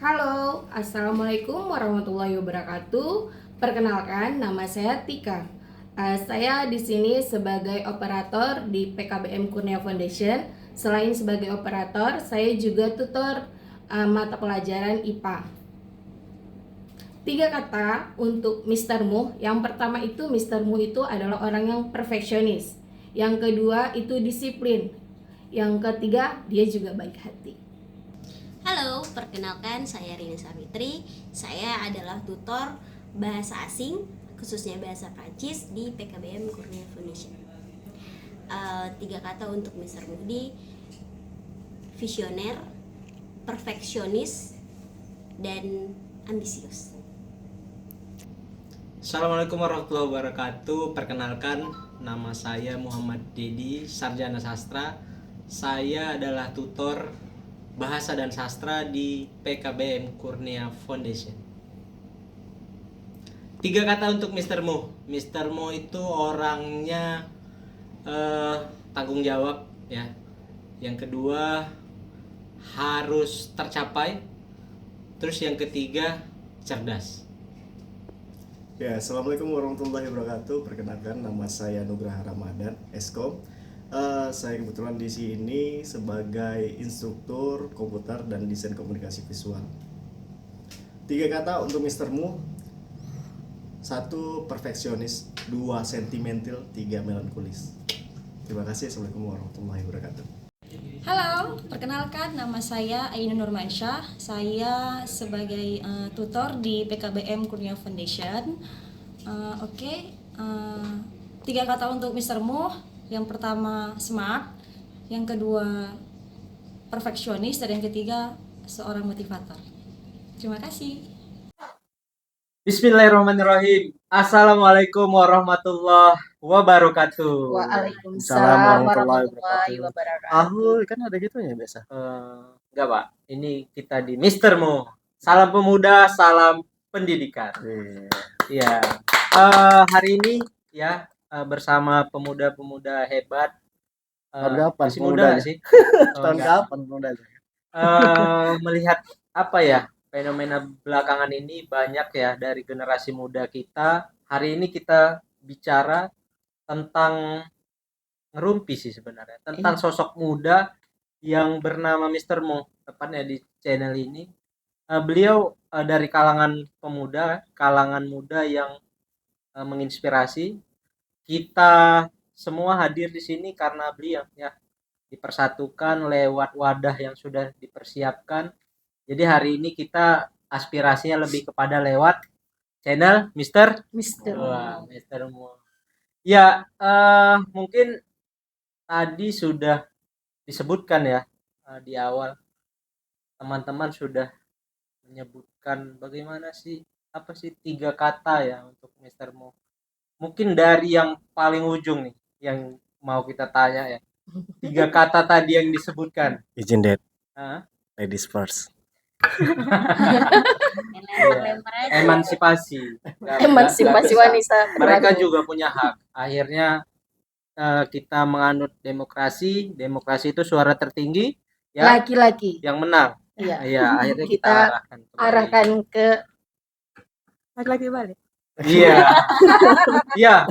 Halo, Assalamualaikum warahmatullahi wabarakatuh. Perkenalkan, nama saya Tika. Saya di sini sebagai operator di PKBM Kurnia Foundation. Selain sebagai operator, saya juga tutor mata pelajaran IPA. 3 kata untuk Mr. Mu. Yang pertama itu Mr. Mu itu adalah orang yang perfeksionis. Yang kedua itu disiplin. Yang ketiga dia juga baik hati. Halo, perkenalkan saya Rini Savitri. Saya adalah tutor bahasa asing, khususnya bahasa Prancis di PKBM Kurnia Foundation. 3 kata untuk Mr. Mudi: visioner, perfeksionis, dan ambisius. Assalamualaikum warahmatullahi wabarakatuh. Perkenalkan, nama saya Muhammad Dedi, sarjana sastra. Saya adalah tutor bahasa dan sastra di PKBM Kurnia Foundation. 3 kata untuk Mr. Mo. Mr. Mo itu orangnya tanggung jawab ya. Yang kedua harus tercapai. Terus yang ketiga cerdas. Ya, Assalamualaikum warahmatullahi wabarakatuh. Perkenalkan, nama saya Nugraha Ramadan, Eskom. Saya kebetulan di sini sebagai instruktur komputer dan desain komunikasi visual. 3 kata untuk Mr. Mu: 1 perfeksionis, 2 sentimental, 3 melankolis. Terima kasih. Assalamualaikum warahmatullahi wabarakatuh. Halo, perkenalkan nama saya Ainun Nurmansyah. Saya sebagai tutor di PKBM Kurnia Foundation. Oke, 3 kata untuk Mr. Mu. Yang pertama smart, yang kedua perfeksionis, dan yang ketiga seorang motivator. Terima kasih. Bismillahirrahmanirrahim. Assalamualaikum warahmatullahi wabarakatuh. Waalaikumsalam warahmatullahi wabarakatuh. Kan ada gitunya biasa. Enggak Pak, ini kita di Mister Mo. Salam pemuda, salam pendidikan. Iya. Hari ini ya bersama pemuda-pemuda hebat. Tahun kapan Masih muda pemudanya? nggak sih? Tahun Enggak. kapan pemudanya? Melihat apa ya, fenomena belakangan ini banyak ya dari generasi muda kita. Hari ini kita bicara tentang ngerumpi sih sebenarnya, tentang sosok muda yang bernama Mr. Mo, tepatnya di channel ini. Beliau dari kalangan pemuda, kalangan muda yang menginspirasi. Kita semua hadir di sini karena beliau ya, dipersatukan lewat wadah yang sudah dipersiapkan. Jadi hari ini kita aspirasinya lebih kepada lewat channel Mister Mo. Ya, mungkin tadi sudah disebutkan ya di awal, teman-teman sudah menyebutkan bagaimana sih, apa sih 3 kata ya untuk Mister Mo. Mungkin dari yang paling ujung nih yang mau kita tanya ya. 3 kata tadi yang disebutkan. Izin, Dad. Hah? Ladies first. Emansipasi. Emansipasi wanita. Mereka juga punya hak. Akhirnya kita menganut demokrasi. Demokrasi itu suara tertinggi ya, Laki-laki. yang menang. Iya. Iya, akhirnya kita Kita arahkan ke laki-laki balik. Iya. Iya,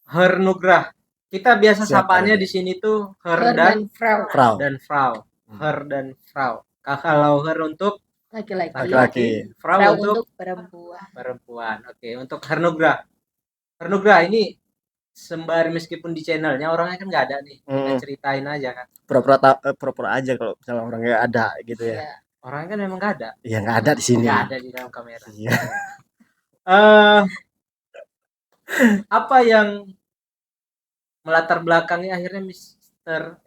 Her Nugrah. Kita biasa sapaannya di sini tuh Her dan Frau. Frau. Her dan Frau. Kalau Her untuk Laki-laki. Frau Frau untuk untuk perempuan. perempuan. Oke, untuk Her Nugrah. Her Nugrah ini sembari meskipun di channelnya orangnya kan nggak ada nih. Kita ceritain aja kan. Pura-pura aja kalau misalnya orangnya ada gitu ya. Iya. Orangnya kan memang nggak ada. Iya, nggak ada di sini. Nggak ada di dalam kamera. Iya. Apa yang melatar belakangnya akhirnya Mister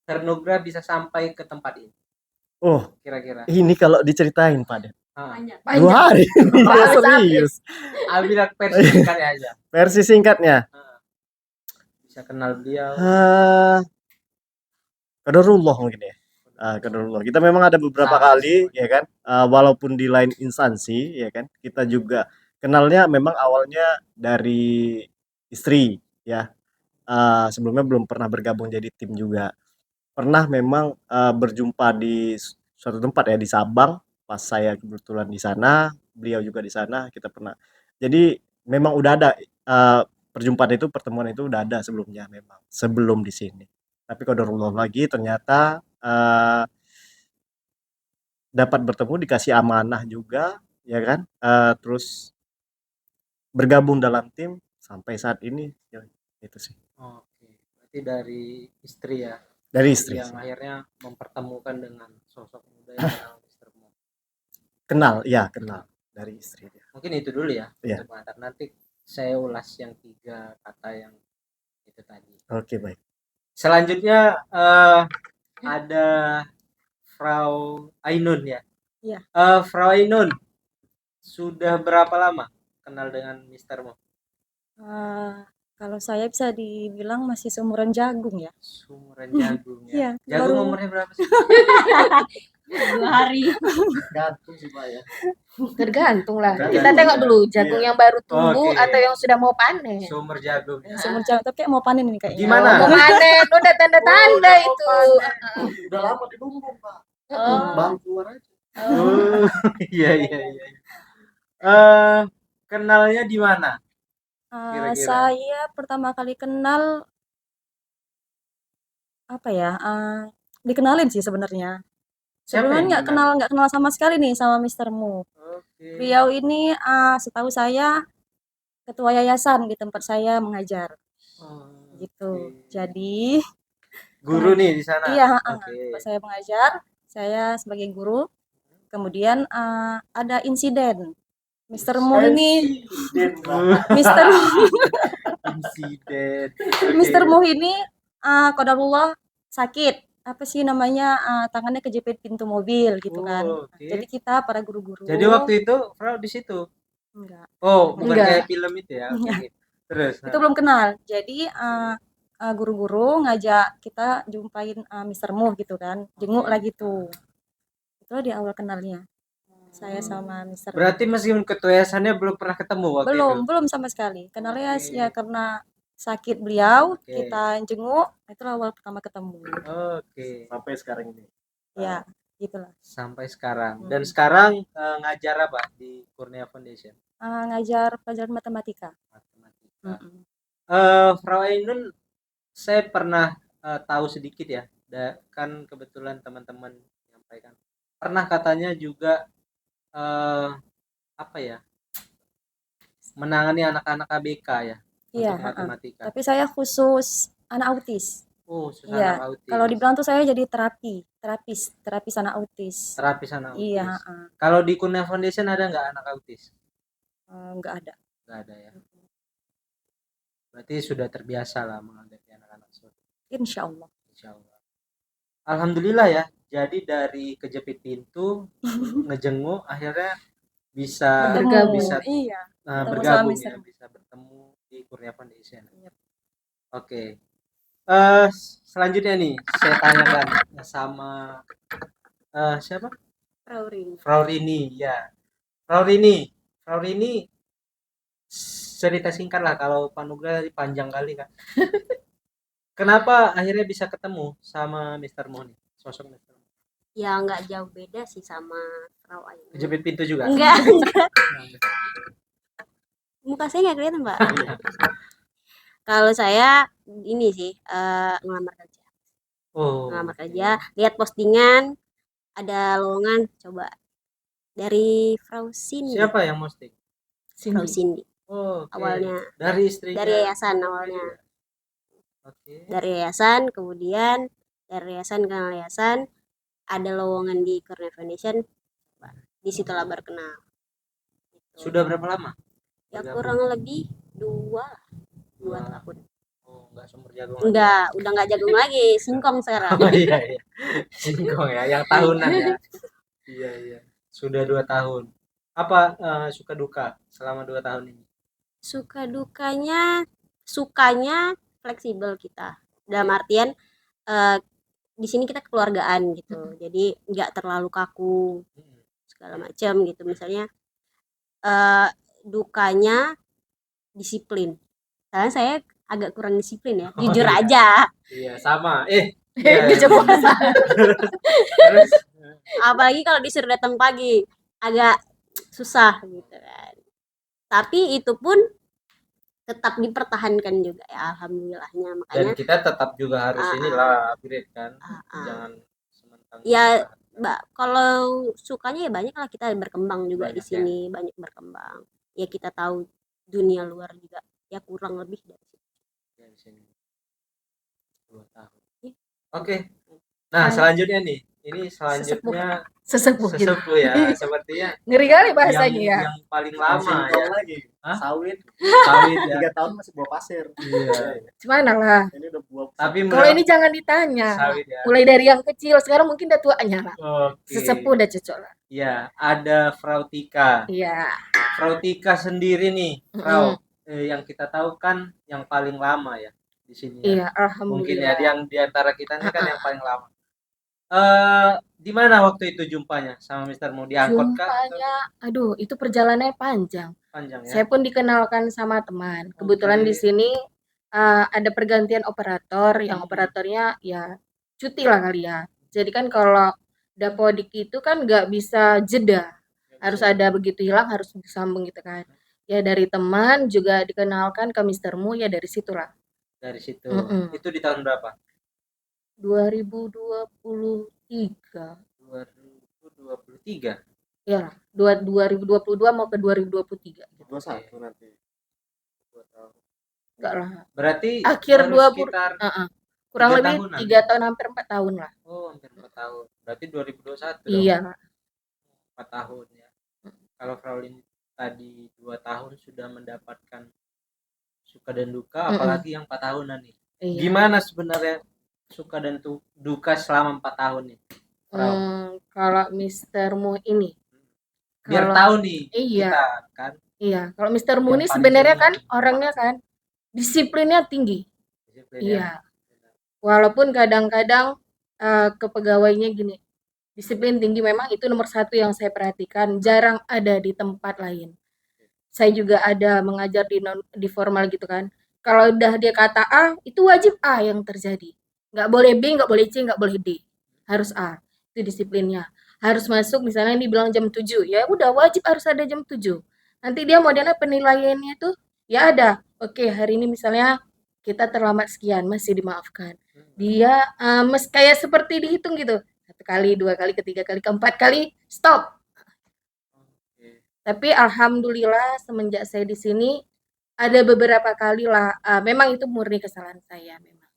Hernugra bisa sampai ke tempat ini? Oh, Kira-kira. ini kalau diceritain Pak Dad. Panjang. 2 hari. Iya, serius. Ambil versi singkatnya aja. Versi singkatnya. Bisa kenal beliau. Qadarullah mungkin ya. Qadarullah. Kita memang ada beberapa kali ya kan, walaupun di lain instansi ya kan, kita juga kenalnya memang awalnya dari istri ya. Sebelumnya belum pernah bergabung jadi tim juga. pernah memang berjumpa di suatu tempat ya di Sabang, pas saya kebetulan di sana, beliau juga di sana, kita pernah. Jadi memang udah ada perjumpaan itu, pertemuan itu udah ada sebelumnya memang, sebelum di sini. Tapi qadarullah lagi ternyata dapat bertemu, dikasih amanah juga, ya kan? Terus bergabung dalam tim sampai saat ini, ya, itu sih. Oke, berarti dari istri ya, Dari istri yang sih. akhirnya mempertemukan dengan sosok muda yang bernama Mr. Mo. Kenal, ya kenal dari istri dia. Mungkin itu dulu ya Iya. untuk pengantar. Nanti saya ulas yang 3 kata yang itu tadi. Oke, baik. Selanjutnya ada Frau Ainun ya. Iya. Frau Ainun, sudah berapa lama kenal dengan Mr. Mo? Kalau saya bisa dibilang masih seumuran jagung ya. Sumuran jagung ya. Iya, Jagung baru- umurnya berapa sih? 2 hari. Gantung sih Pak ya. Tergantung lah. Tergantung. Kita tengok dulu jagung Iya. yang baru tumbuh Oke. atau yang sudah mau panen. Sumber jagung ya. Seumur jagung, tapi kayak mau panen ini kayaknya. Gimana? Mau panen, udah tanda-tanda itu. Udah lama di lumbung, Pak. Oh. Baru keluar aja. Oh, iya. Kenalnya di mana? Kira-kira. Saya pertama kali kenal apa ya? Dikenalin sih sebenarnya. Siapa Sebelumnya yang nggak kenal sama sekali nih sama Mr. Mu. Oke. Beliau ini setahu saya ketua yayasan di tempat saya mengajar Oh, gitu. oke. Jadi Guru nih di sana. iya, Oke. tempat saya mengajar, saya sebagai guru. Kemudian ada insiden. Mr. Mu ini Mr. Insiden. Mr. Mu ini qadarullah sakit. Apa sih namanya? Tangannya kejepit pintu mobil gitu kan. Oke. Jadi kita para guru-guru. Jadi waktu itu Frau di situ. enggak. Oh, bukan Enggak. kayak film itu ya. Oke. Iya. Terus. Itu belum kenal. Jadi guru-guru ngajak kita jumpain Mr. Mu gitu kan. Jenguk lagi tuh. Itu di awal kenalnya. Saya sama Mr. Mu. Berarti meskipun ketua yayasannya belum pernah ketemu waktu Belum sama sekali. Kenalnya Oke. ya karena sakit beliau, Oke. kita jenguk, itu awal pertama ketemu. itu. Oke. Sampai sekarang ini. Ya, gitulah. Sampai sekarang. Dan sekarang ngajar apa di Kurnia Foundation? Ngajar pelajaran matematika. Matematika. Mm-mm. Frau Ainun, saya pernah tahu sedikit ya. Kan kebetulan teman-teman menyampaikan. Pernah katanya juga apa ya? Menangani anak-anak ABK ya Iya, untuk matematika. Tapi saya khusus anak autis. Oh, susah Iya. anak autis. Kalau dibilang tuh saya jadi terapis anak autis. terapis anak autis. Iya, Kalau di Kurnia Foundation ada nggak anak autis? nggak ada. Nggak ada ya. Berarti sudah terbiasa lah menghadapi anak-anak seperti itu. Insya Allah. Insyaallah. Alhamdulillah ya. Jadi dari kejepit pintu ngejenguk akhirnya bisa Bergabung. bisa Iya. bergabung sama ya, Mr. bisa bertemu di Kurnia Foundation. Yep. Oke. Selanjutnya nih saya tanyakan sama siapa? Frau Rini ya. Frau Rini cerita singkat lah, kalau Panugra panjang kali kan. Kenapa akhirnya bisa ketemu sama Mr. Mo nih, sosok Mr. Mo? Ya nggak jauh beda sih sama Frau Ainun. Kejepit pintu juga? Enggak. Muka saya nggak kelihatan, Pak. Kalau saya ini sih ngelamar kerja. Oh. Ngelamar kerja, lihat postingan ada lowongan, coba dari Frau Cindy. Siapa yang posting? Frau Cindy. Oh, oke. Awalnya dari istrinya. dari yayasan awalnya. Oke. Dari yayasan, kemudian dari yayasan ke yayasan ada lowongan di Kurnia Foundation. Di situlah berkenal. Gitu. Sudah berapa lama? Ya bergabung? kurang lebih 2 tahun. Oh, enggak sumber jagung. Enggak, udah enggak jagung lagi, singkong sekarang. Oh iya. Singkong ya, yang tahunan ya. Iya. Sudah 2 tahun. Apa suka duka selama 2 tahun ini? Suka dukanya, sukanya fleksibel kita. Dalam artian di sini kita kekeluargaan gitu. Jadi enggak terlalu kaku segala macam gitu. Misalnya dukanya disiplin. Karena saya agak kurang disiplin ya, jujur iya. aja. Iya, sama. Iya. Kerja puasa. Terus Apalagi kalau disuruh datang pagi, agak susah gitu kan. Tapi itu pun tetap dipertahankan juga ya alhamdulillahnya, dan makanya kita tetap juga harus Ah, inilah upgrade kan. Jangan sementang ya kalau sukanya ya banyak lah, kita berkembang juga di Banyak ya. sini, banyak berkembang. Ya kita tahu dunia luar juga ya kurang lebih dari situ. di sini 2 tahun. Iya. Oke. Nah, selanjutnya nih. Ini selanjutnya Sesepuh gitu. sesepuh ya, sepertinya Ngeri kali bahasanya ya. yang paling lama ya. lagi. Hah? Sawit Sawit ya. 3 tahun masih buah pasir. Iya. Cuman lah. Ini udah buah. Tapi Kalau ini jangan ditanya. sawit ya. Mulai dari yang kecil, sekarang mungkin udah tuanya lah. Oke. Sesepuh udah cocok lah. Ya, ada Frau Tika. Iya. Frau Tika sendiri nih, Frau, yang kita tahu kan yang paling lama ya di sini ya. Iya, Mungkin alhamdulillah. ya yang di antara kita ini kan yang paling lama. Di mana waktu itu jumpanya sama Mr. Mu? Diangkut kah? Jumpanya, aduh, itu perjalanannya panjang. Panjang ya. Saya pun dikenalkan sama teman. Kebetulan Oke. di sini ada pergantian operator, yang operatornya ya cuti lah kali ya. Jadi kan kalau dapodik itu kan nggak bisa jeda, harus ada begitu hilang harus disambung gitu kan. Ya dari teman juga dikenalkan ke Mr. Mu, ya dari situlah. Dari situ. Mm-mm. Itu di tahun berapa? 2023. 2023. Ya, 2022 mau ke 2023 gitu. 21 nanti. 2 tahun. Enggak lah. Berarti Akhir baru 20 sekitar kurang 3 lebih tahunan 3 tahun hampir 4 tahun lah. Oh, hampir 4 tahun. Berarti 2021 dong. Iya. 4 tahun ya. Kalau Fraulin tadi 2 tahun sudah mendapatkan suka dan duka, apalagi yang 4 tahunan nih. Iya. Gimana sebenarnya suka dan duka selama 4 tahun nih? Kalau Mr. Mu ini Biar kalau- tahu nih Iya. kita kan. Iya, kalau Mr. Mu Yang ini paling sebenarnya sering kan orangnya kan disiplinnya tinggi. disiplin Iya. ya. Walaupun kadang-kadang kepegawainya gini, disiplin tinggi memang itu nomor 1 yang saya perhatikan, jarang ada di tempat lain. Saya juga ada mengajar di formal gitu kan. Kalau udah dia kata A, itu wajib A yang terjadi. Nggak boleh B, nggak boleh C, nggak boleh D. Harus A. Itu disiplinnya. Harus masuk misalnya dibilang jam 7, ya udah wajib harus ada jam 7. Nanti dia modelnya penilaiannya tuh ya ada. Oke, hari ini misalnya kita terlambat sekian, masih dimaafkan. Dia kayak seperti dihitung gitu. 1 kali, 2 kali, ketiga kali, keempat kali, stop. Tapi alhamdulillah semenjak saya di sini ada beberapa kali lah, memang itu murni kesalahan saya memang.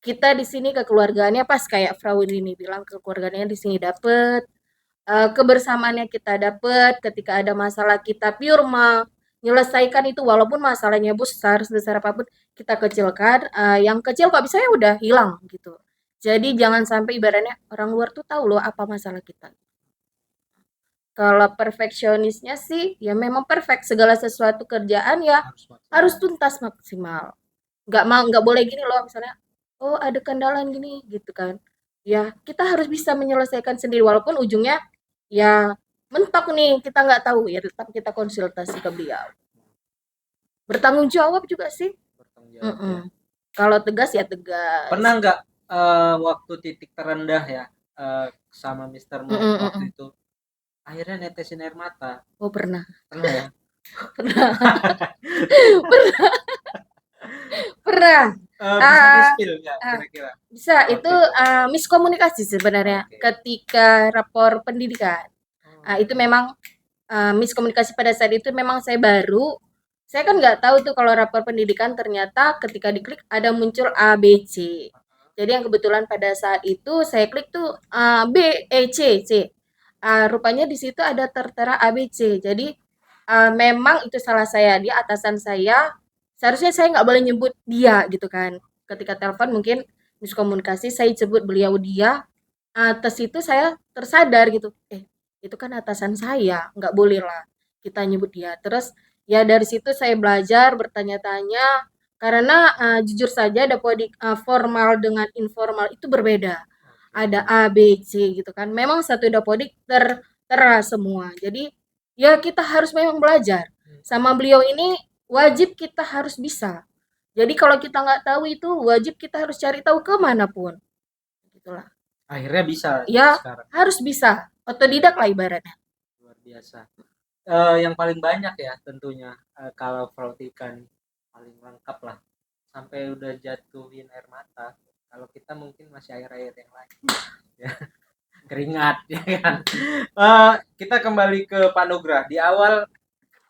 Kita di sini kekeluargaannya pas kayak Frau ini bilang, kekeluargaannya di sini dapet, kebersamaannya kita dapet, ketika ada masalah kita pure menyelesaikan itu walaupun masalahnya besar sebesar apapun kita kecilkan, yang kecil kok bisa ya udah hilang gitu. Jadi jangan sampai ibaratnya orang luar tuh tahu loh apa masalah kita. Kalau perfeksionisnya sih ya memang perfect, segala sesuatu kerjaan ya harus tuntas maksimal. Nggak boleh gini loh misalnya, oh ada kendala gini gitu kan. Ya kita harus bisa menyelesaikan sendiri walaupun ujungnya ya mentok nih kita nggak tahu, ya tetap kita konsultasi ke beliau. Bertanggung jawab juga sih. Bertanggung jawab ya. Kalau tegas ya tegas. Pernah nggak waktu titik terendah ya sama Mr. Mo waktu itu akhirnya netesin air mata? Oh pernah. Pernah ya? Pernah. Pernah. Bisa di-spill nggak kira-kira? Bisa, itu miskomunikasi sebenarnya ketika rapor pendidikan. Itu memang miskomunikasi pada saat itu memang saya baru. Saya kan nggak tahu tuh kalau rapor pendidikan ternyata ketika diklik ada muncul A, B, C. Jadi yang kebetulan pada saat itu saya klik tuh B, E, C, C. Rupanya di situ ada tertera A, B, C. Jadi memang itu salah saya, dia atasan saya. Seharusnya saya nggak boleh nyebut dia gitu kan. Ketika telepon mungkin miskomunikasi, saya sebut beliau dia. Atas itu saya tersadar gitu. Itu kan atasan saya, nggak boleh lah kita nyebut dia. Terus ya dari situ saya belajar bertanya-tanya karena jujur saja dapodik formal dengan informal itu berbeda. Ada A, B, C gitu kan. Memang satu dapodik tertera semua. Jadi ya kita harus memang belajar. Sama beliau ini wajib kita harus bisa. Jadi kalau kita nggak tahu itu wajib kita harus cari tahu kemanapun. gitulah. Akhirnya bisa Ya, sekarang. harus bisa. Otodidak lah ibaratnya. Luar biasa. Yang paling banyak ya tentunya kalau Frautika nih, paling lengkap lah. Sampai udah jatuhin air mata. Kalau kita mungkin masih air-air yang lain. Ya, keringat ya kan. Kita kembali ke Pak Nugrah. Di awal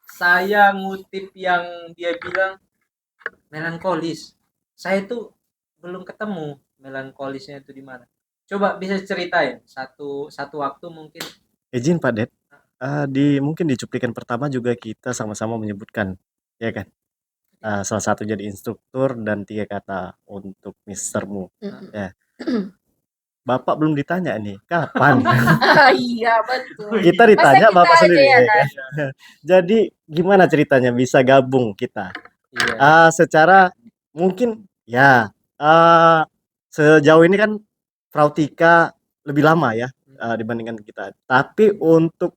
saya ngutip yang dia bilang melankolis. Saya itu belum ketemu melankolisnya itu di mana. Coba bisa ceritain satu waktu mungkin. Izin Pak Ded, mungkin di cuplikan pertama juga kita sama-sama menyebutkan, ya kan? Salah satu jadi instruktur dan 3 kata untuk Mister Mu. Ya. Bapak belum ditanya nih, kapan? Iya, betul. Kita Masa ditanya kita Bapak aja sendiri. ya Ya kan? kan? Jadi gimana ceritanya bisa gabung kita? Iya. Secara mungkin ya sejauh ini kan Frautika lebih lama ya dibandingkan kita. Tapi untuk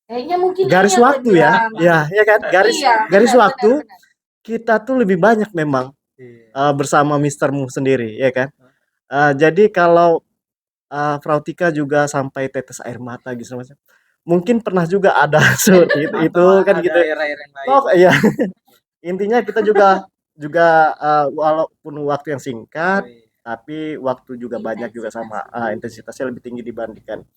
Kayaknya mungkin garis ini yang waktu lebih ya, lama. ya kan, garis Iya, garis benar, waktu benar, benar. kita tuh lebih banyak memang Iya. bersama Mister Mu sendiri, ya kan. Jadi kalau Frautika juga sampai tetes air mata gitu macam. Mungkin pernah juga ada seperti itu Atau kan ada gitu. air-air yang lain. Oh iya. Intinya kita juga walaupun waktu yang singkat, Oh, iya. tapi waktu juga banyak juga sama intensitasnya lebih tinggi dibandingkan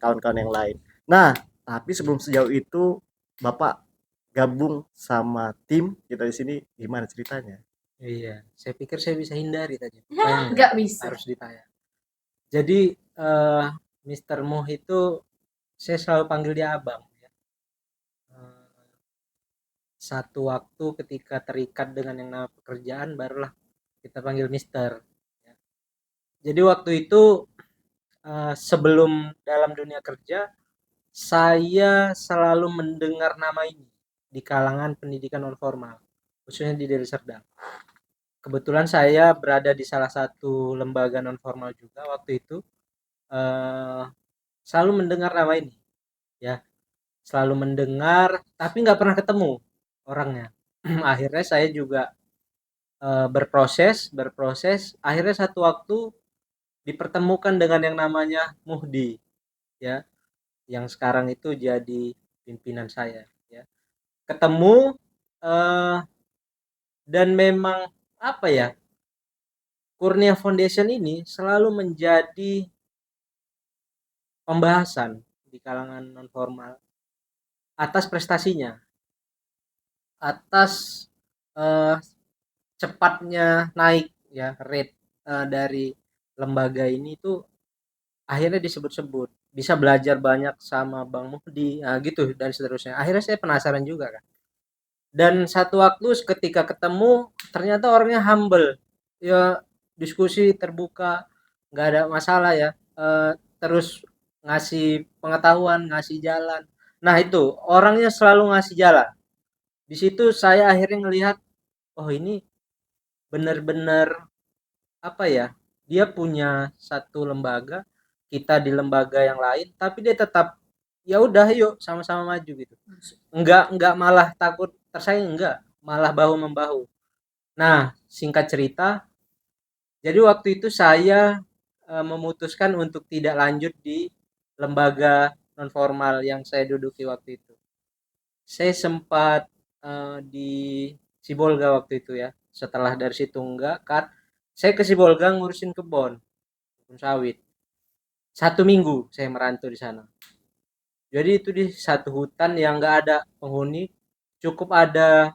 kawan-kawan yang lain. Nah, tapi sebelum sejauh itu Bapak gabung sama tim kita di sini gimana ceritanya? Iya, saya pikir saya bisa hindari tadi. Rupanya Nggak bisa. harus ditanya. Jadi Mr. Moh itu saya selalu panggil dia abang. Ya. Satu waktu ketika terikat dengan yang namanya pekerjaan, barulah kita panggil Mister. Ya. Jadi waktu itu sebelum dalam dunia kerja, saya selalu mendengar nama ini di kalangan pendidikan non formal, khususnya di Deli Serdang. Kebetulan saya berada di salah satu lembaga non formal juga waktu itu, selalu mendengar nama ini, ya, selalu mendengar, tapi nggak pernah ketemu orangnya. Akhirnya saya juga berproses, akhirnya satu waktu dipertemukan dengan yang namanya Muhdi, ya, yang sekarang itu jadi pimpinan saya, ya. Ketemu dan memang apa ya, Kurnia Foundation ini selalu menjadi pembahasan di kalangan non formal atas prestasinya, atas eh, cepatnya naik ya rate dari lembaga ini itu akhirnya disebut-sebut, bisa belajar banyak sama Bang Muhdi, gitu dan seterusnya. Akhirnya saya penasaran juga kan. Dan satu waktu ketika ketemu ternyata orangnya humble, ya, diskusi terbuka, nggak ada masalah ya, terus ngasih pengetahuan, ngasih jalan. Nah itu orangnya selalu ngasih jalan. Di situ saya akhirnya ngelihat, oh ini benar-benar apa ya, dia punya satu lembaga, kita di lembaga yang lain, tapi dia tetap ya udah yuk sama-sama maju gitu. Enggak malah takut tersaing, enggak, malah bahu membahu. Nah, singkat cerita, jadi waktu itu saya memutuskan untuk tidak lanjut di lembaga non formal yang saya duduki waktu itu. Saya sempat di Sibolga waktu itu ya. Setelah dari situ enggak kan, saya ke Sibolga ngurusin kebun sawit. 1 minggu saya merantau di sana. Jadi itu di satu hutan yang enggak ada penghuni, cukup ada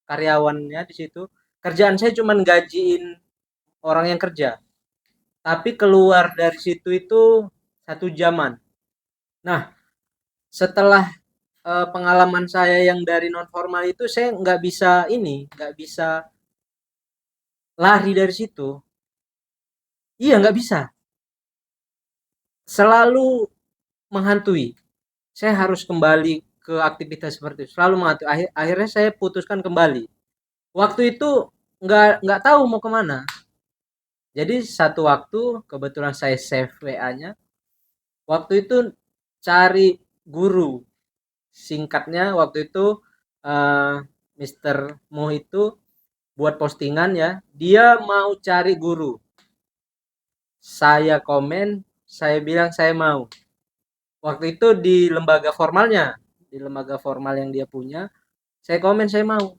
karyawannya di situ. Kerjaan saya cuma gajiin orang yang kerja. Tapi keluar dari situ itu 1 jaman. Nah, setelah pengalaman saya yang dari non formal itu, saya nggak bisa lari dari situ. Iya, nggak bisa, selalu menghantui. Saya harus kembali ke aktivitas seperti itu, selalu menghantui. Akhirnya saya putuskan kembali. Waktu itu nggak tahu mau kemana. Jadi satu waktu kebetulan saya save WA-nya. Waktu itu cari guru. Singkatnya waktu itu Mr. Mo itu buat postingan ya, dia mau cari guru. Saya komen, saya bilang saya mau. Waktu itu di lembaga formalnya, di lembaga formal yang dia punya, saya komen saya mau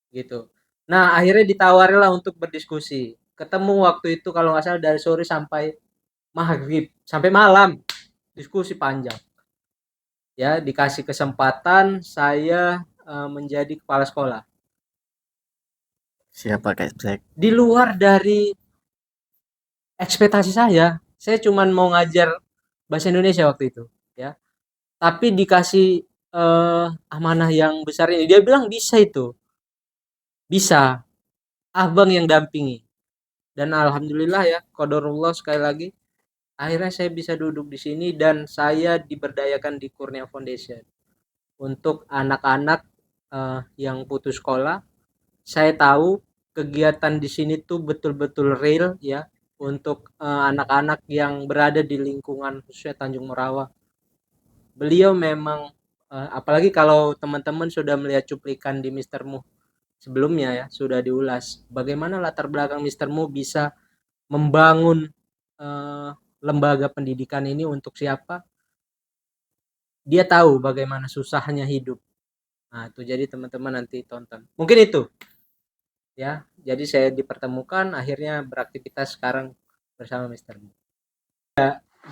gitu. Nah, akhirnya ditawarilah untuk berdiskusi. Ketemu waktu itu kalau nggak salah dari sore sampai maghrib, sampai malam, diskusi panjang. Ya, dikasih kesempatan saya menjadi kepala sekolah. Siapa kayak saya? Di luar dari ekspektasi saya cuman mau ngajar bahasa Indonesia waktu itu, ya. Tapi dikasih amanah yang besar ini. Dia bilang bisa itu. Bisa. Abang yang dampingi. Dan alhamdulillah ya, qadarullah sekali lagi, akhirnya saya bisa duduk di sini dan saya diberdayakan di Kurnia Foundation untuk anak-anak yang putus sekolah. Saya tahu kegiatan di sini tuh betul-betul real ya untuk anak-anak yang berada di lingkungan khususnya Tanjung Morawa. Beliau memang apalagi kalau teman-teman sudah melihat cuplikan di Mr. Mu sebelumnya ya, sudah diulas bagaimana latar belakang Mr. Mu bisa membangun lembaga pendidikan ini untuk siapa. Dia tahu bagaimana susahnya hidup. Nah, itu jadi teman-teman nanti tonton. Mungkin itu ya. Jadi saya dipertemukan akhirnya beraktivitas sekarang bersama Mr. Mu.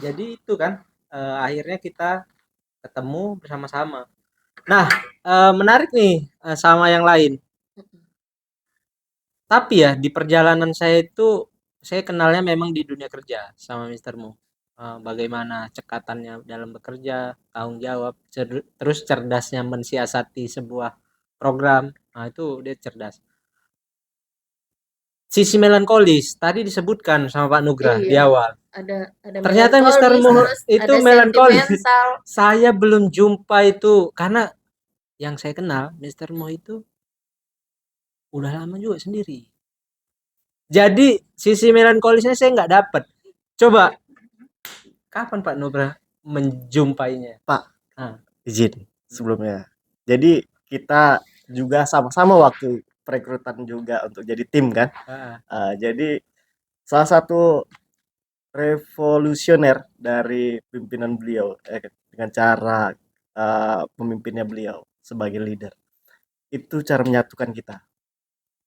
Jadi itu kan akhirnya kita ketemu bersama-sama. Nah, menarik nih sama yang lain. Tapi ya di perjalanan saya itu saya kenalnya memang di dunia kerja sama Mr. Mu. Bagaimana cekatannya dalam bekerja, tanggung jawab, terus cerdasnya mensiasati sebuah program. Nah, itu dia cerdas. Sisi melankolis tadi disebutkan sama Pak Nugra di Iya. awal. Ada Ternyata Mr. melankolis, Mu terus itu ada melankolis. sentimental. Saya belum jumpa itu karena yang saya kenal Mr. Mu itu udah lama juga sendiri. Jadi sisi melankolisnya saya nggak dapat. Coba kapan Pak Nugra menjumpainya? Pak, Nah, izin sebelumnya. Jadi kita juga sama-sama waktu perekrutan juga untuk jadi tim kan. Jadi salah satu revolusioner dari pimpinan beliau dengan cara pemimpinnya beliau sebagai leader. Itu cara menyatukan kita.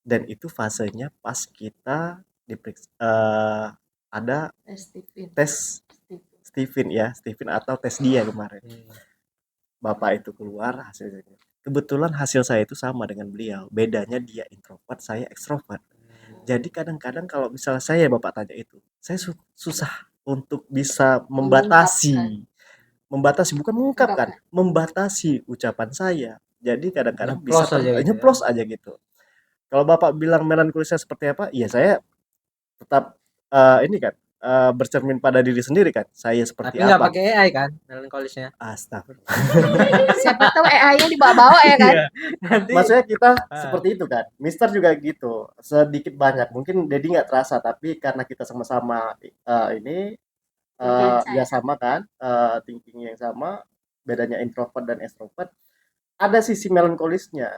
Dan itu fasenya pas kita diperiksa ada tes Stephen atau tes dia kemarin. Bapak itu keluar hasilnya. Kebetulan hasil saya itu sama dengan beliau. Bedanya dia introvert, saya ekstrovert. Jadi kadang-kadang kalau misalnya saya Bapak tanya itu, saya susah untuk bisa membatasi bukan mengungkapkan, membatasi ucapan saya. Jadi kadang-kadang bisa nyeplos aja gitu ya. nyeplos aja gitu. Kalau Bapak bilang melankolisnya seperti apa? Ya saya tetap ini kan bercermin pada diri sendiri kan. Saya seperti Tapi nggak apa? pakai AI kan melankolisnya. Astagfirullah. Siapa tahu AI-nya dibawa-bawa ya kan? Iya. Nanti Maksudnya kita seperti itu kan. Mister juga gitu. Sedikit banyak. Mungkin Dedi nggak terasa tapi karena kita sama-sama ini ya sama kan, thinking yang sama, bedanya introvert dan extrovert. Ada sisi melankolisnya.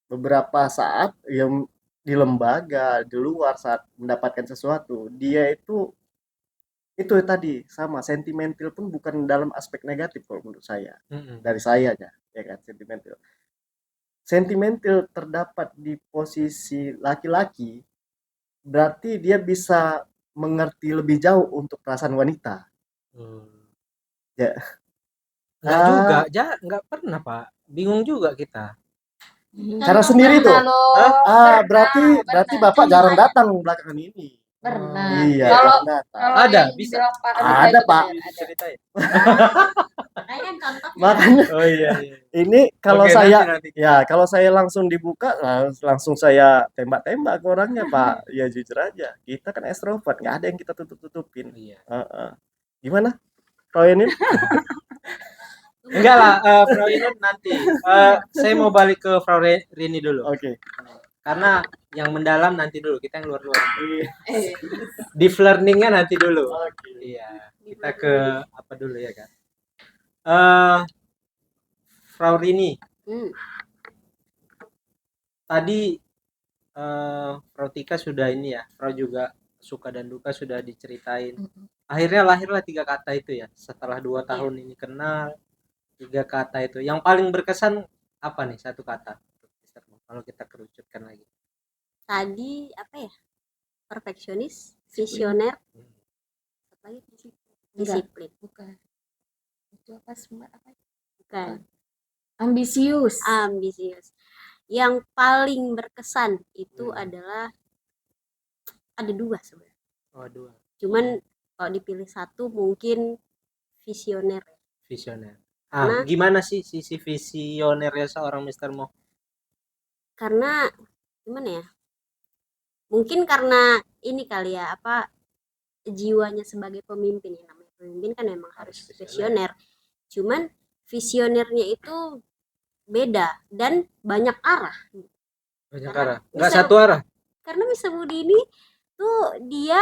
Beberapa saat yang di lembaga, di luar saat mendapatkan sesuatu, dia itu tadi sama sentimental pun bukan dalam aspek negatif kalau menurut saya. Dari saya aja, ya kan, sentimental. Sentimental terdapat di posisi laki-laki, berarti dia bisa mengerti lebih jauh untuk perasaan wanita. Ya. Nggak juga, nggak pernah Pak. Bingung juga kita. Cara sendiri tuh. Berarti Bapak jarang datang belakangan ini. Pernah. Iya, Kalau jarang datang. Ada, yang bisa. dibilang Pak Ada, Pak. Ceritain. Makanya kan contoh Makanya Oh iya. ini kalau Oke, saya nanti. ya kalau saya langsung dibuka langsung saya tembak-tembak ke orangnya Pak. Ya jujur aja, kita kan extrovert, nggak ada yang kita tutup-tutupin. Iya. Gimana Roy ini? Enggak lah, Frau Inun nanti. Saya mau balik ke Frau Rini dulu. Oke. Karena yang mendalam nanti dulu, kita yang luar-luar. Deep learning-nya nanti dulu. Iya, kita ke apa dulu ya kan. Frau Rini. Tadi Frau Tika sudah ini ya, Frau juga suka dan duka sudah diceritain. Mm-mm. Akhirnya lahirlah 3 kata itu ya. Setelah 2 Iya. tahun ini kenal, 3 kata itu. Yang paling berkesan apa nih satu kata? Mister Mo, kalau kita kerucutkan lagi. Tadi apa ya? Perfeksionis, Disiplin. visioner, Hmm. apa lagi? Enggak, Disiplin. bukan. Itu apa semua apa? Bukan. Ambisius. Ambisius. Yang paling berkesan itu Hmm. adalah ada 2 sebenarnya. Oh, 2. Cuman kalau dipilih satu mungkin visioner. Visioner. Karena Gimana sih sisi visionernya seorang Mister Mo? karena gimana ya? Mungkin karena ini kali ya, apa jiwanya sebagai pemimpin ya, namanya pemimpin kan memang harus Harus visioner. Cuman visionernya itu beda dan banyak arah. Banyak Karena arah. Enggak Mister satu arah. karena Mister Budi ini tuh dia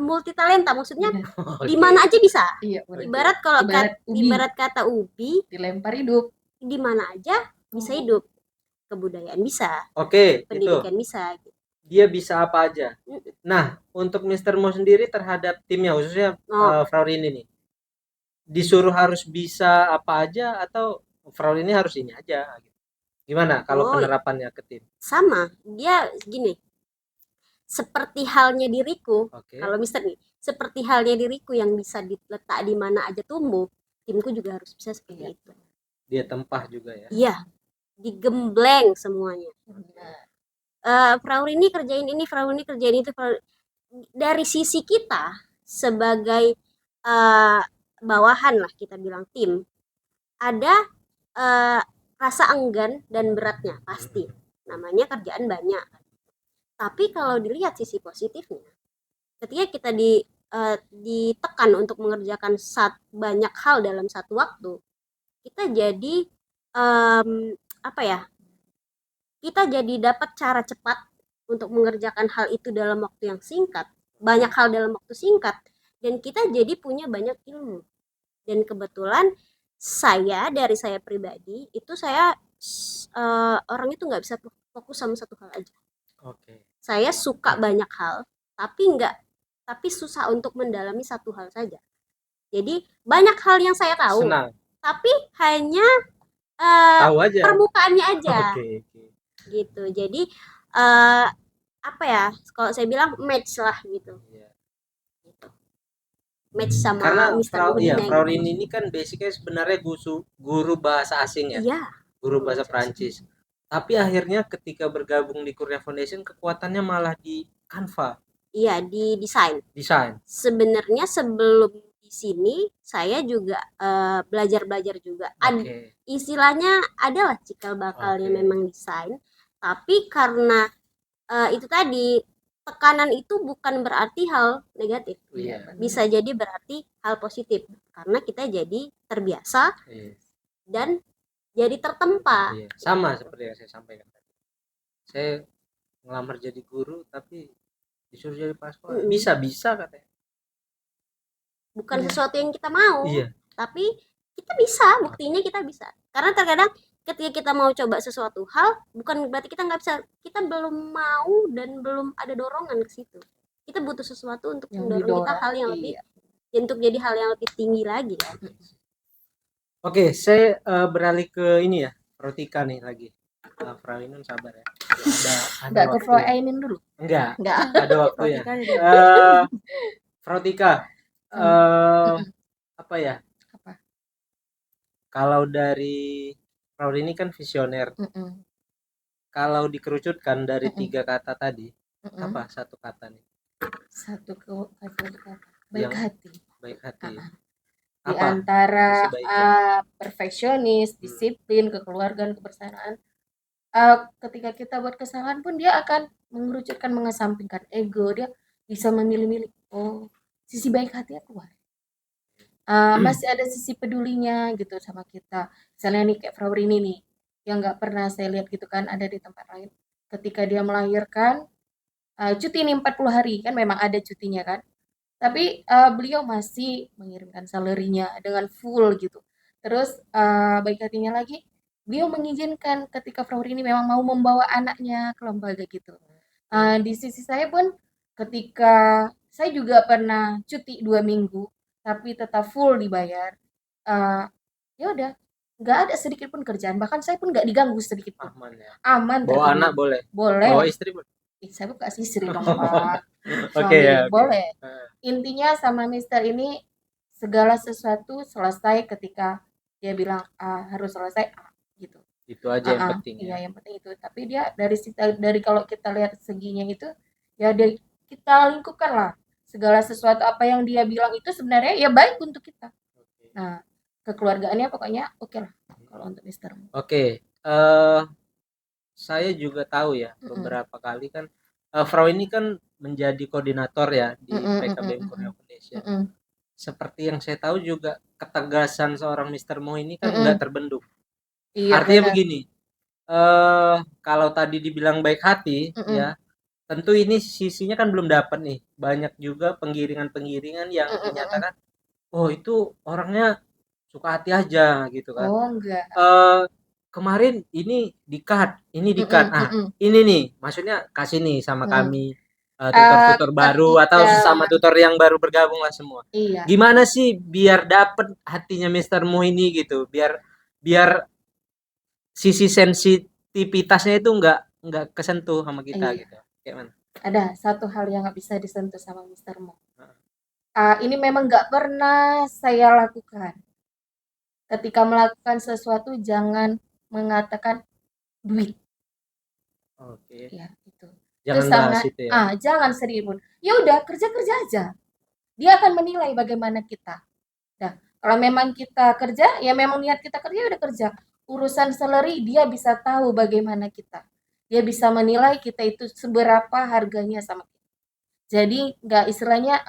multi talenta, maksudnya Oke. di mana aja bisa. Iya, benar. Ibarat kalau Ubi ibarat kata ubi, dilempar hidup. di mana aja bisa hidup. Kebudayaan bisa, Oke, itu. pendidikan bisa gitu. Dia bisa apa aja. Mm. Nah, untuk Mister Mo sendiri terhadap timnya khususnya Oh, Frau Rini nih. Disuruh harus bisa apa aja atau Frau Rini harus ini aja gitu. Gimana kalau oh penerapannya ke tim? sama. Dia gini, seperti halnya diriku. Oke. Kalau Mister nih, seperti halnya diriku yang bisa diletak di mana aja tumbuh, timku juga harus bisa seperti Iya. itu. Dia tempah juga ya. Iya, digembleng semuanya. Frau Rini kerjain ini, Frau Rini kerjain itu. Dari sisi kita sebagai bawahan lah, kita bilang tim, ada rasa enggan dan beratnya pasti. Namanya kerjaan banyak. Tapi kalau dilihat sisi positifnya, ketika kita ditekan untuk mengerjakan banyak hal dalam satu waktu, kita jadi apa ya? Kita jadi dapat cara cepat untuk mengerjakan hal itu dalam waktu yang singkat, banyak hal dalam waktu singkat, dan kita jadi punya banyak ilmu. Dan kebetulan dari saya pribadi itu saya orang itu nggak bisa fokus sama satu hal aja. Oke. Saya suka banyak hal, tapi susah untuk mendalami satu hal saja. Jadi banyak hal yang saya tahu, Senang. tapi hanya Tahu aja. permukaannya aja. Oke. Gitu. Jadi apa ya? Kalau saya bilang match lah gitu. Iya. Gitu. Match sama Karena Mister Budi. Frau Rini ini kan basicnya sebenarnya guru bahasa asing ya. Iya. Guru bahasa Prancis. Tapi akhirnya ketika bergabung di Kurnia Foundation kekuatannya malah di Canva. Iya, di desain. Sebenarnya sebelum di sini saya juga belajar juga. Oke. Istilahnya adalah cikal bakalnya memang desain, tapi karena itu tadi tekanan itu bukan berarti hal negatif. Iya. Bisa jadi berarti hal positif karena kita jadi terbiasa dan jadi tertempa. Iya. Sama seperti yang saya sampaikan tadi. Saya ngelamar jadi guru tapi disuruh jadi paspor. Bisa katanya. Bukan sesuatu yang kita mau. Iya. Tapi kita bisa, buktinya kita bisa. Karena terkadang ketika kita mau coba sesuatu hal, bukan berarti kita nggak bisa. Kita belum mau dan belum ada dorongan ke situ. Kita butuh sesuatu untuk mendorong kita hal yang lebih, untuk jadi hal yang lebih tinggi lagi kan. Oke, saya beralih ke ini ya, Rotika nih lagi. Frau Ainun sabar ya. Enggak ke Frau Ainun dulu. Enggak. Ada waktunya. Frau Tika, apa ya? Apa? Kalau dari Frau ini kan visioner. Kalau dikerucutkan dari 3 kata tadi, apa satu kata nih? Satu kata. Baik hati. Baik hati. Di antara perfeksionis, disiplin, kekeluargaan, kebersamaan. Ketika kita buat kesalahan pun dia akan mengerucutkan, mengesampingkan ego, dia bisa memilih-milih. Oh, sisi baik hatinya keluar. Masih ada sisi pedulinya gitu sama kita. Misalnya nih kayak Frau Rini nih, yang nggak pernah saya lihat gitu kan ada di tempat lain. Ketika dia melahirkan, cuti nih 40 hari kan memang ada cutinya kan. Tapi beliau masih mengirimkan salary-nya dengan full gitu. Terus baik hatinya lagi, beliau mengizinkan ketika Frau Rini memang mau membawa anaknya ke lembaga gitu. Di sisi saya pun ketika saya juga pernah cuti 2 minggu tapi tetap full dibayar, eh, ya udah nggak ada sedikit pun kerjaan, bahkan saya pun nggak diganggu sedikit pun, Aman ya. aman Bawa terjamin. anak boleh. Boleh Bawa lah. istri boleh. Saya bukan istri dong Pak. Oke Suami ya. Oke. boleh. Intinya sama Mister ini segala sesuatu selesai ketika dia bilang harus selesai gitu. Itu aja yang penting Iya ya. yang penting itu. Tapi dia dari kalau kita lihat seginya itu ya kita lingkupkan lah segala sesuatu apa yang dia bilang itu sebenarnya ya baik untuk kita. Nah kekeluargaannya pokoknya oke lah kalau untuk Mister. Oke, saya juga tahu ya beberapa kali kan Frau ini kan menjadi koordinator ya di PKBM Kurnia Foundation. Seperti yang saya tahu juga ketegasan seorang Mister Mo ini kan nggak terbendung. Iya, Artinya benar. begini, kalau tadi dibilang baik hati ya, tentu ini sisinya kan belum dapat nih. Banyak juga penggiringan-penggiringan yang menyatakan, oh itu orangnya suka hati aja gitu kan. Oh enggak. Kemarin ini di-cut, ini di-cut. Nah, ini nih maksudnya kasih nih sama kami tutor-tutor baru atau sesama tutor yang baru bergabung lah semua. Iya. Gimana sih biar dapet hatinya Mister Mo ini gitu, biar sisi sensitivitasnya itu nggak kesentuh sama kita Iya. gitu. Kayak mana? Ada satu hal yang nggak bisa disentuh sama Mister Mo. Ini memang nggak pernah saya lakukan. Ketika melakukan sesuatu jangan mengatakan duit. Oke. Ya itu. Jangan Itu bahas sangat itu ya. jangan sedikit pun. Ya udah kerja aja. Dia akan menilai bagaimana kita. Nah, kalau memang kita kerja, ya memang niat kita kerja udah kerja. Urusan salary dia bisa tahu bagaimana kita. Dia bisa menilai kita itu seberapa harganya sama kita. Jadi nggak istilahnya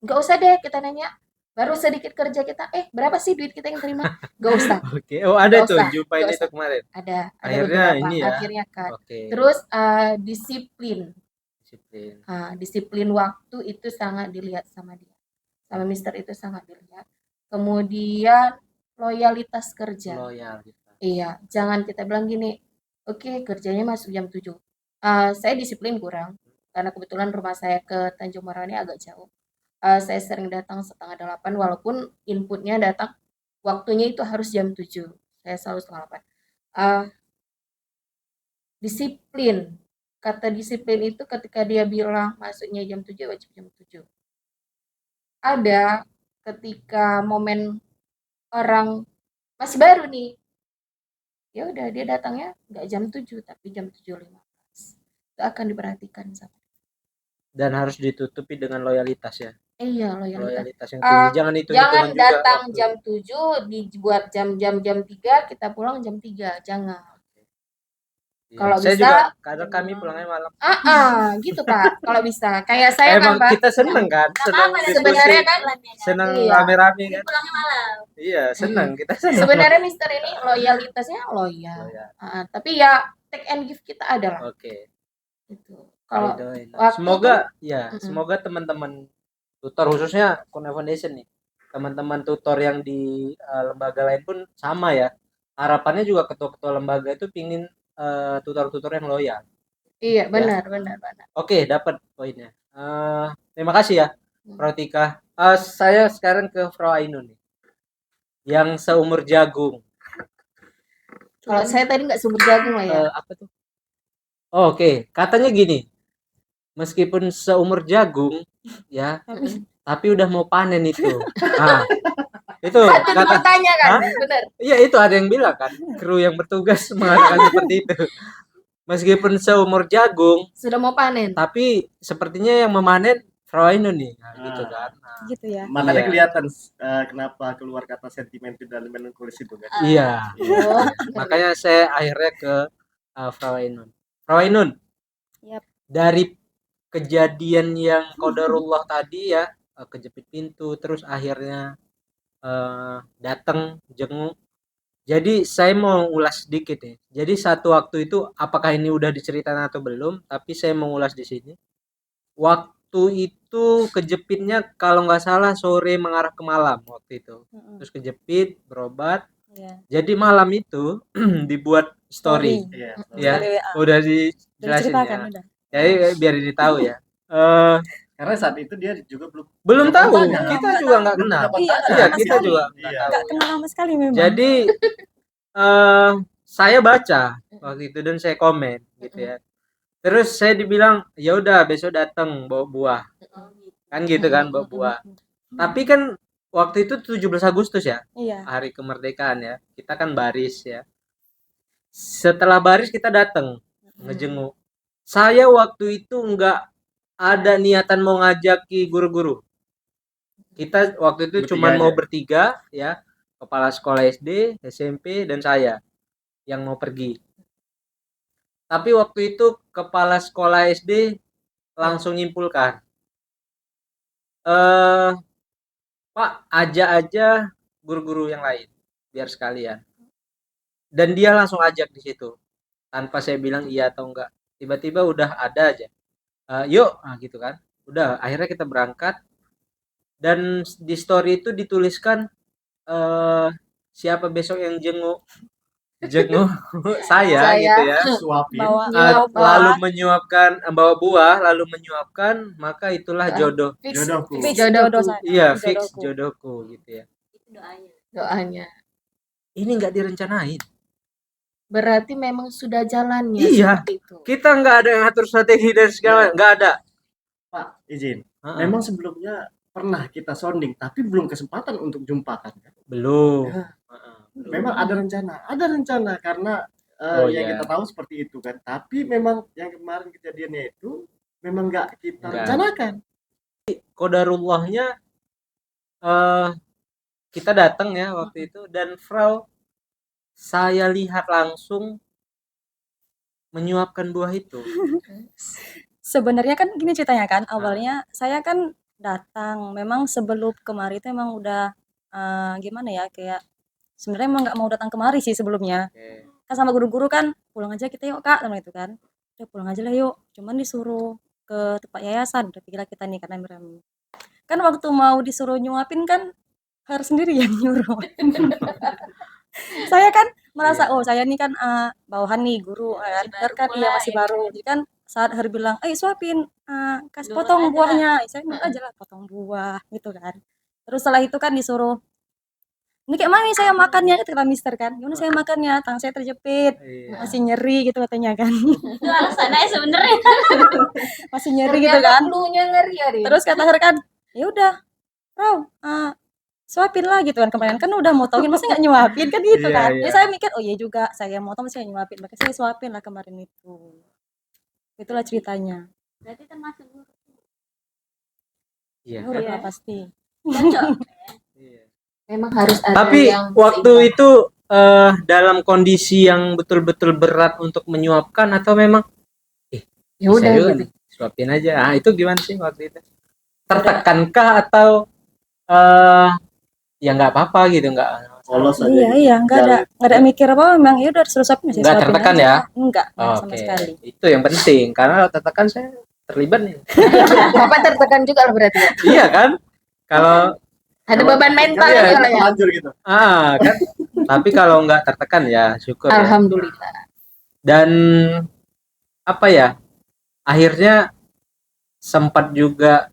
nggak usah deh kita nanya. Baru sedikit kerja kita, berapa sih duit kita yang terima? Nggak usah. Oke. Oh, ada Nggak tuh usah, jumpain nggak itu usah. kemarin. Ada Akhirnya beberapa. ini ya. Akhirnya kan. Oke. Terus disiplin. Disiplin. Disiplin waktu itu sangat dilihat sama dia. Sama Mister itu sangat dilihat. Kemudian loyalitas kerja. Loyalitas. Iya, jangan kita bilang gini, oke kerjanya masuk jam 7. Saya disiplin kurang, karena kebetulan rumah saya ke Tanjung Merauke agak jauh. Saya sering datang 7:30 walaupun inputnya datang waktunya itu harus jam 7. Saya selalu 7:30. Disiplin. Kata disiplin itu ketika dia bilang masuknya jam 7 wajib jam 7. Ada ketika momen orang masih baru nih. Ya udah dia datangnya nggak jam 7 tapi jam 7:15. Itu akan diperhatikan sama. Dan harus ditutupi dengan loyalitas ya. Iya, loyalitas. Yang tinggi. Jangan itu Jangan juga datang waktu. jam 7 dibuat jam 3, kita pulang jam 3. Jangan. Ya, Kalau saya bisa, juga kadang kami pulangnya malam. gitu Pak. Kalau bisa. Kayak saya Emang kan Pak. kita seneng kan, seneng diskusi, Sebenarnya kan seneng iya. rame-rame kan. Iya, seneng kita seneng. Sebenarnya Mister ini loyalitasnya loyal. Tapi ya take and give kita ada lah. Oke. Gitu. Kalau semoga ya, semoga teman-teman tutor khususnya Kurnia Foundation nih, teman-teman tutor yang di lembaga lain pun sama ya. Harapannya juga ketua-ketua lembaga itu pingin tutor-tutor yang loyal. Iya, benar. Oke, dapat poinnya. Terima kasih ya, Frau Tika. Saya sekarang ke Frau Ainun nih, yang seumur jagung. Kalau saya tadi nggak seumur jagung lah ya. Apa tuh? Oke, katanya gini, meskipun seumur jagung, ya, tapi udah mau panen itu. Nah, itu kata tanya kan, benar. Iya itu ada yang bilang kan, kru yang bertugas mengatakan seperti itu. Meskipun seumur jagung, sudah mau panen. Tapi sepertinya yang memanen Frau Ainun nih, gitu kan. Gitu ya. Makanya kelihatan kenapa keluar kata sentimental dan melankolis itu kan. Iya. Makanya saya akhirnya ke Frau Ainun. Frau Ainun. Yap. Dari kejadian yang qadarullah tadi ya, kejepit pintu terus akhirnya datang jenguk. Jadi saya mau ulas sedikit nih. Jadi satu waktu itu apakah ini udah diceritakan atau belum? Tapi saya mau ulas di sini. Waktu itu kejepitnya kalau nggak salah sore mengarah ke malam waktu itu. Terus kejepit, berobat. Yeah. Jadi malam itu dibuat story. Ya, udah dijelasin ya. Jadi biar ini tahu ya. Eh, Karena saat itu dia juga belum belum Nggak tahu, tanya. kita Nggak juga tahu. nggak kenal. dapat Iya, tanya. Iya, sama kita sekali. juga Iya. nggak tahu. Nggak kenal sama sekali memang. Jadi saya baca waktu itu dan saya komen gitu ya. Terus saya dibilang ya udah besok datang bawa buah. Kan gitu kan, bawa buah. Tapi kan waktu itu 17 Agustus ya, Iya. hari kemerdekaan ya. Kita kan baris ya. Setelah baris kita datang ngejenguk. Saya waktu itu nggak ada niatan mau ngajaki guru-guru. Kita waktu itu Bertiga cuma aja. mau bertiga ya, kepala sekolah SD, SMP dan saya yang mau pergi. Tapi waktu itu kepala sekolah SD langsung nyimpulkan, eh Pak, ajak aja guru-guru yang lain biar sekalian. Dan dia langsung ajak di situ tanpa saya bilang iya atau enggak. Tiba-tiba udah ada aja. Yuk, gitu kan. Udah, akhirnya kita berangkat dan di story itu dituliskan eh siapa besok yang jenguk saya Saya. gitu ya. Suapin. Bawa Nyuap bawa Lalu buah. menyuapkan bawa buah, lalu menyuapkan, maka itulah jodoh. Fix Jodohku. Fix Jodohku. jodoh saya. Iya, fix Jodohku. jodohku gitu ya. doanya. Ini nggak direncanain. Berarti memang sudah jalannya Iya. seperti itu. Kita nggak ada yang atur strategi dan segala, nggak ada. Pak, izin. Heeh. Memang sebelumnya pernah kita sounding, tapi belum kesempatan untuk jumpa kan? Belum. Ya. Heeh. Memang ada rencana karena Oh, yang iya. kita tahu seperti itu kan. Tapi memang yang kemarin kejadiannya itu memang nggak kita Nggak. rencanakan. Qadarullahnya eh kita datang ya waktu itu dan Frau saya lihat langsung menyuapkan buah itu. Sebenarnya kan gini ceritanya kan, awalnya saya kan datang, memang sebelum kemari itu emang udah gimana ya, kayak sebenarnya emang nggak mau datang kemari sih sebelumnya. Oke. Kan sama guru-guru kan, pulang aja kita yuk kak, sama itu kan. Udah pulang aja lah yuk, cuman disuruh ke tempat yayasan, udah pikirlah kita nih karena rame. Kan waktu mau disuruh nyuapin kan harus sendiri yang nyuruh. Saya kan merasa Iya. oh saya nih kan bawahan nih guru kan, Ntar kan iya masih baru. Jadi kan saat Her bilang, "Eh suapin, kasih potong buahnya." Saya nurut aja lah potong buah gitu kan. Terus setelah itu kan disuruh, "Ini kayak mana nih saya makannya?" Itu kata mister kan. "Gimana saya makannya? Tangan saya terjepit, Iya. masih nyeri," gitu katanya kan. Itu alasannya sebenarnya. Masih nyeri gitu Ternyata kan. cluenya ngeri ya, Rin. Terus kata Her kan, "Ya udah, Raw, suapin lah," gitu kan. Kemarin kan udah motongin, masa nggak nyuapin kan gitu Iya, kan. iya. Jadi saya mikir, oh iya juga, saya motong saya nyuapin. Maka saya suapin lah kemarin itu. Itulah ceritanya. Berarti termasuk guru. Iya. Nurut Iya. lah pasti. Cocok. Iya. Memang harus ada Tapi yang waktu seimbang. itu dalam kondisi yang betul-betul berat untuk menyuapkan atau memang Ya bisa udah juga gitu. nih, suapin aja. Ah, itu gimana sih waktu itu? Tertekankah atau ya nggak apa-apa gitu, nggak Polos aja. Iya, gitu. iya, nggak ada mikir apa, memang ya udah disuruh suapin saya Nggak suapin tertekan aja. ya? Enggak sama Oke, sekali. itu yang penting karena tertekan saya terlibat nih. Bapak tertekan juga lah berarti ya. Iya kan? Kalau Ada beban mental Iya, juga lah ya. Lanjut gitu. kan. Tapi kalau nggak tertekan ya syukur ya. Alhamdulillah. Dan apa ya? Akhirnya sempat juga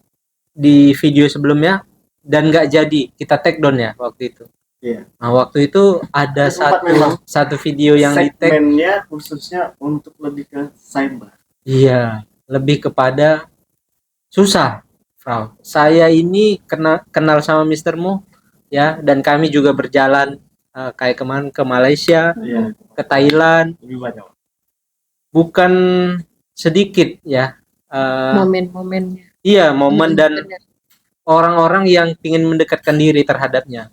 di video sebelumnya dan nggak jadi kita take down ya waktu itu. Iya. Nah waktu itu ada Sempat memang. satu video yang di tag. Segmennya khususnya untuk lebih ke cyber. Iya, lebih kepada susah, Frau. Saya ini kenal sama Mister Mu ya, dan kami juga berjalan kayak kemarin ke Malaysia, Iya. ke Thailand, Lebih banyak. bukan sedikit ya. Momen-momennya. Iya, momen dan Bener. orang-orang yang ingin mendekatkan diri terhadapnya.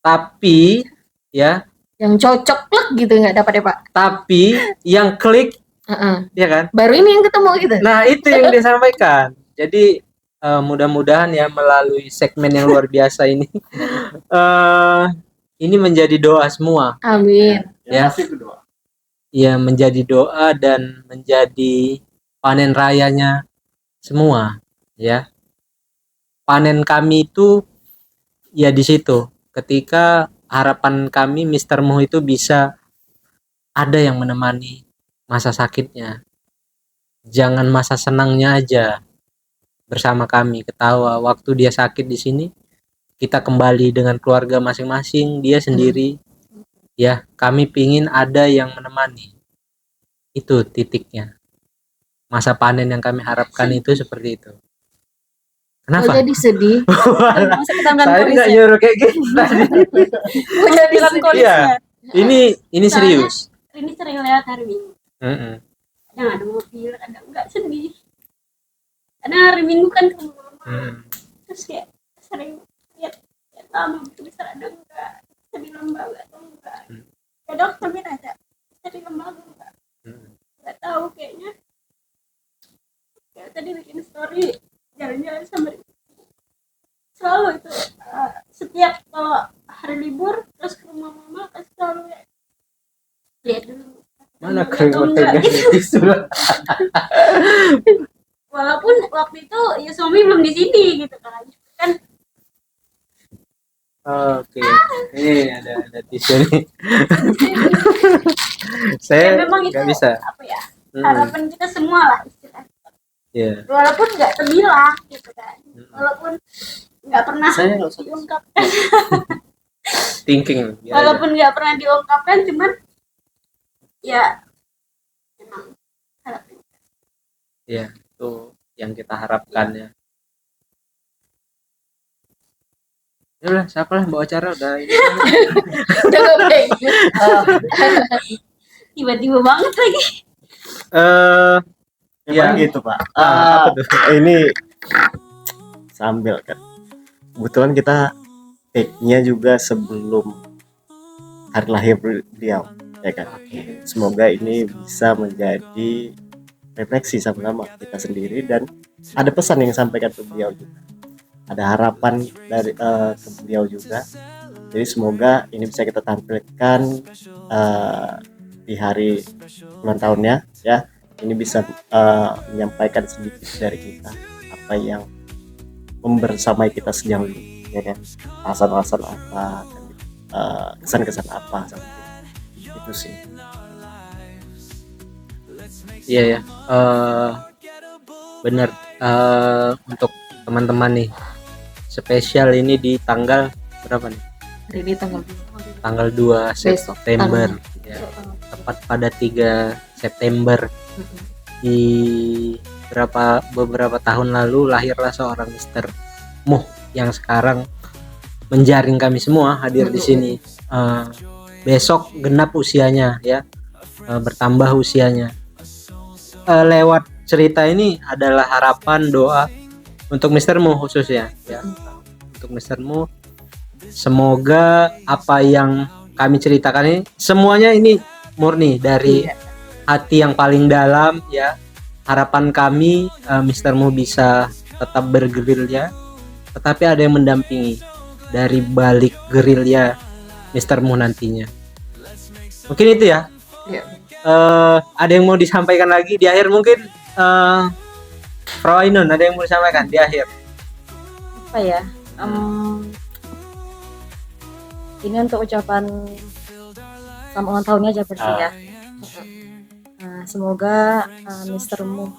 Tapi ya, Yang cocok lah gitu nggak dapat ya Pak. tapi yang klik Heeh. ya kan. Baru ini yang ketemu gitu. Nah, itu yang dia sampaikan. Jadi mudah-mudahan ya melalui segmen yang luar biasa ini ini menjadi doa semua. Amin. Ya. Pasti itu doa. Ya, menjadi doa dan menjadi panen rayanya semua, ya. Panen kami itu ya di situ. Ketika harapan kami Mister Mu itu bisa ada yang menemani masa sakitnya. Jangan masa senangnya aja. bersama kami, ketawa. Waktu dia sakit di sini, kita kembali dengan keluarga masing-masing, dia sendiri. Ya, kami pingin ada yang menemani. Itu titiknya. Masa panen yang kami harapkan itu seperti itu. Oh, Kenapa? jadi sedih. Masuk ke dalam Saya nggak melankolisnya. nyuruh kayak gitu tadi. Masuk ke melankolisnya. Iya, ini Soalnya serius. ini sering lewat hari Minggu. Mm-mm. Kadang ada mobil, kadang enggak, sedih. Kadang hari Minggu kan ke mama. Mm. Terus kayak sering lihat lama bisa ada enggak, bisa di lembaga atau enggak. Kadang kami nanya, bisa di lembaga enggak? Enggak tahu kayaknya. Kayak tadi bikin story jalan-jalan sama selalu itu setiap kalau hari libur terus ke rumah mama kasih selalu ya lihat dulu Mana atau enggak gitu. Walaupun waktu itu ya suami belum di sini gitu kan Oke, ini ada tisu nih. ya Saya memang itu nggak bisa. apa ya Mm. harapan kita semua lah istilahnya, Iya. walaupun nggak terbilang gitu kan, walaupun nggak pernah Saya nggak usah diungkapkan, thinking. Biar aja. walaupun nggak pernah diungkapkan, cuman ya memang harapan. Iya, itu yang kita harapkan ya. Ya udah, siapa lah bawa acara udah ini. Jangan kayak gitu. Tiba-tiba banget lagi. Emang Ya. gitu Pak. Apa tuh? Ini sambil kan. Kebetulan kita take-nya juga sebelum hari lahir beliau, ya kan. Semoga ini bisa menjadi refleksi sama-sama kita sendiri dan ada pesan yang disampaikan ke beliau juga. Ada harapan dari ke beliau juga. Jadi semoga ini bisa kita tampilkan di hari ulang tahunnya ya. Ini bisa menyampaikan sedikit dari kita apa yang membersamai kita sejauh ini, ya kan? Alasan-alasan apa, kesan-kesan apa, itu sih. Iya ya. Bener. Untuk teman-teman nih, spesial ini di tanggal berapa nih? Hari ini Tanggal 2 Besok, September. Ya, tepat pada 3 September. Di beberapa tahun lalu lahirlah seorang Mister Muh yang sekarang menjaring kami semua hadir di sini. Besok genap usianya ya, bertambah usianya. Lewat cerita ini adalah harapan doa untuk Mister Muh khususnya ya. Untuk Mister Muh, semoga apa yang kami ceritakan ini semuanya ini murni dari hati yang paling dalam ya. Harapan kami Mister Muh bisa tetap bergerilya, tetapi ada yang mendampingi dari balik gerilya Mister Muh nantinya. Mungkin itu ya. Iya. Ada yang mau disampaikan lagi di akhir mungkin Pro Ainun ada yang mau disampaikan di akhir. Apa ya? Ini untuk ucapan selamat ulang tahunnya aja berarti ya. Semoga Mr. Muh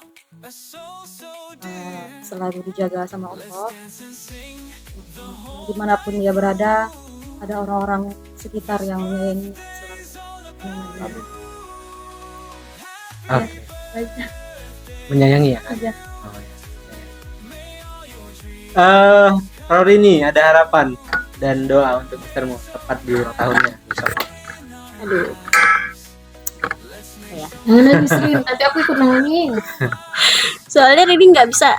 selalu dijaga sama Allah. Dimanapun dia berada, ada orang-orang sekitar yang menyayangi selalu. Baik. Menyayangi ya. Aja. Rorini ada harapan dan doa untuk Mister Muh tepat di ulang tahunnya besok. Aduh, Jangan nangis, Rin. Nanti aku ikut nangis. soalnya ini nggak bisa,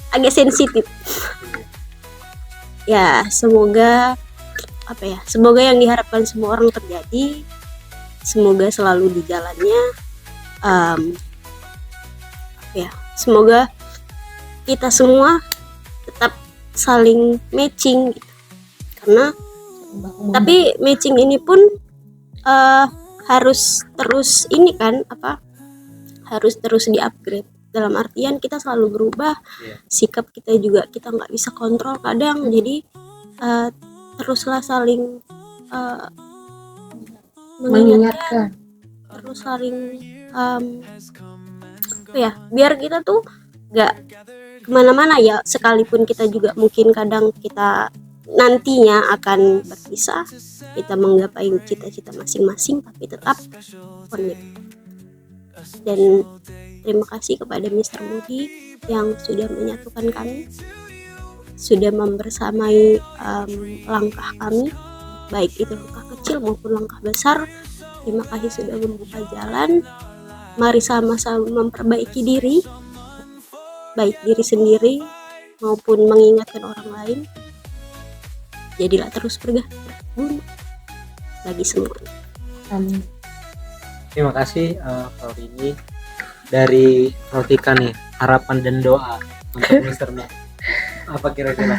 agak sensitif. Ya semoga apa ya, semoga yang diharapkan semua orang terjadi, semoga selalu di jalannya. Ya semoga kita semua tetap saling matching gitu. Karena tapi matching ini pun harus terus ini kan apa, harus terus di-upgrade, dalam artian kita selalu berubah. Sikap kita juga kita nggak bisa kontrol kadang, jadi teruslah saling mengingatkan, terus saling apa ya, biar kita tuh nggak kemana-mana ya, sekalipun kita juga mungkin kadang kita nantinya akan berpisah, kita menggapai cita-cita masing-masing, tapi tetap connect. Dan terima kasih kepada Mr. Moody yang sudah menyatukan kami, sudah membersamai langkah kami, baik itu langkah kecil maupun langkah besar. Terima kasih sudah membuka jalan. Mari sama-sama memperbaiki diri, baik diri sendiri maupun mengingatkan orang lain. Jadilah terus berguna bagi semua. Amin. Terima kasih Frau Rini. Dari Rotika nih, harapan dan doa untuk Mr. Mo. Apa kira-kira?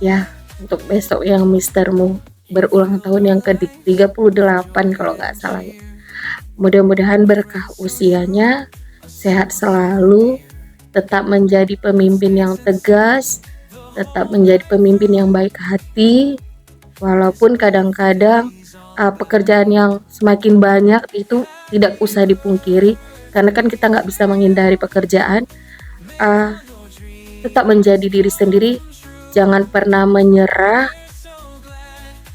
Ya, untuk besok yang Mister Mo berulang tahun yang ke-38 kalau nggak salah ya. Mudah-mudahan berkah usianya, sehat selalu, tetap menjadi pemimpin yang tegas, tetap menjadi pemimpin yang baik hati, walaupun kadang-kadang pekerjaan yang semakin banyak itu tidak usah dipungkiri, karena kan kita nggak bisa menghindari pekerjaan. Tetap menjadi diri sendiri, jangan pernah menyerah,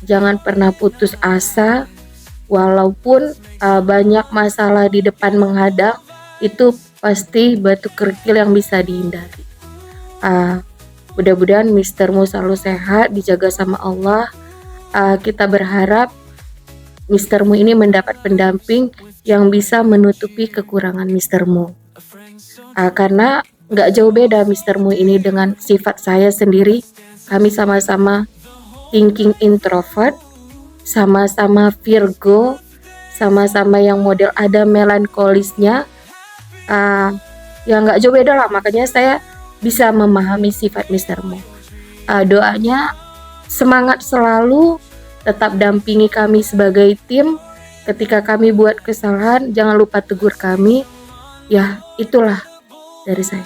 jangan pernah putus asa, walaupun banyak masalah di depan menghadang, itu pasti batu kerikil yang bisa dihindari. Mudah-mudahan Mister Mo selalu sehat, dijaga sama Allah. Kita berharap Mister Mo ini mendapat pendamping yang bisa menutupi kekurangan Mister Mo. Karena nggak jauh beda Mister Mo ini dengan sifat saya sendiri. Kami sama-sama thinking introvert, sama-sama Virgo, sama-sama yang model ada melankolisnya. Ya nggak jauh beda lah, makanya saya bisa memahami sifat Mister Mo. Doanya semangat selalu, tetap dampingi kami sebagai tim. Ketika kami buat kesalahan, jangan lupa tegur kami. Ya, itulah dari saya.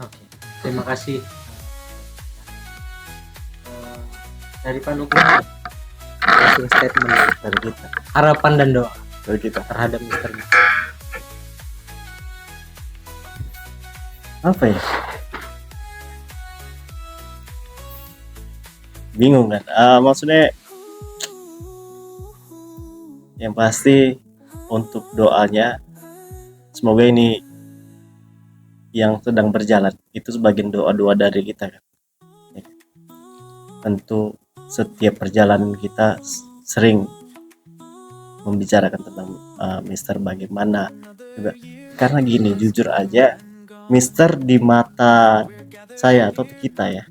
Oke, terima kasih. Dari Pak Nugraha, closing statement dari kita. Harapan dan doa dari kita. terhadap Mr. Mo. Apa ya? Bingung kan? Maksudnya yang pasti untuk doanya, semoga ini yang sedang berjalan itu sebagian doa-doa dari kita kan. Ya. Tentu setiap perjalanan kita sering membicarakan tentang Mister bagaimana juga. Karena gini, jujur aja Mister di mata saya atau kita ya,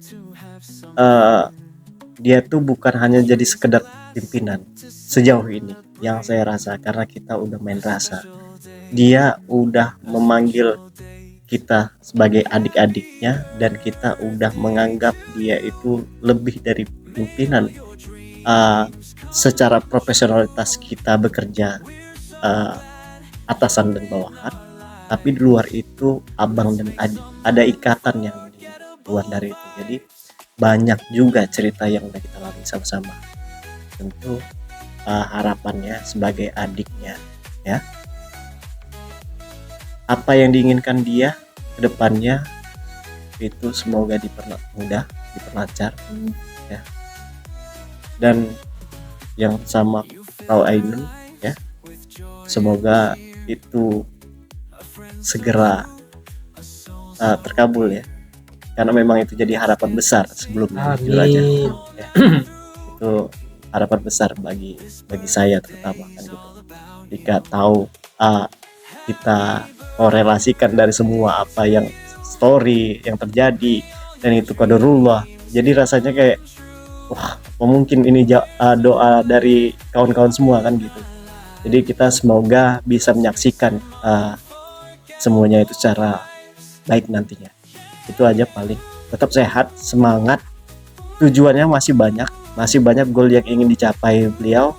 dia tuh bukan hanya jadi sekedar pimpinan sejauh ini yang saya rasa, karena kita udah main rasa. Dia udah memanggil kita sebagai adik-adiknya dan kita udah menganggap dia itu lebih dari pimpinan. Secara profesionalitas kita bekerja atasan dan bawahan, tapi di luar itu abang dan adik, ada ikatan yang di luar dari itu. Jadi banyak juga cerita yang udah kita lalui sama-sama. Tentu harapannya sebagai adiknya ya, apa yang diinginkan dia ke depannya itu semoga dipermudah, diperlancar ya. Dan yang sama Frau Ainun ya, semoga itu segera terkabul ya, karena memang itu jadi harapan besar sebelumnya. Jujur aja ya. Itu harapan besar bagi saya terutama kan gitu. Jika tahu kita korelasikan dari semua apa yang story yang terjadi dan itu qadarullah, jadi rasanya kayak wah, mungkin ini doa dari kawan-kawan semua kan gitu. Jadi kita semoga bisa menyaksikan semuanya itu secara baik nantinya. Itu aja paling. Tetap sehat, semangat. Tujuannya masih banyak goal yang ingin dicapai beliau.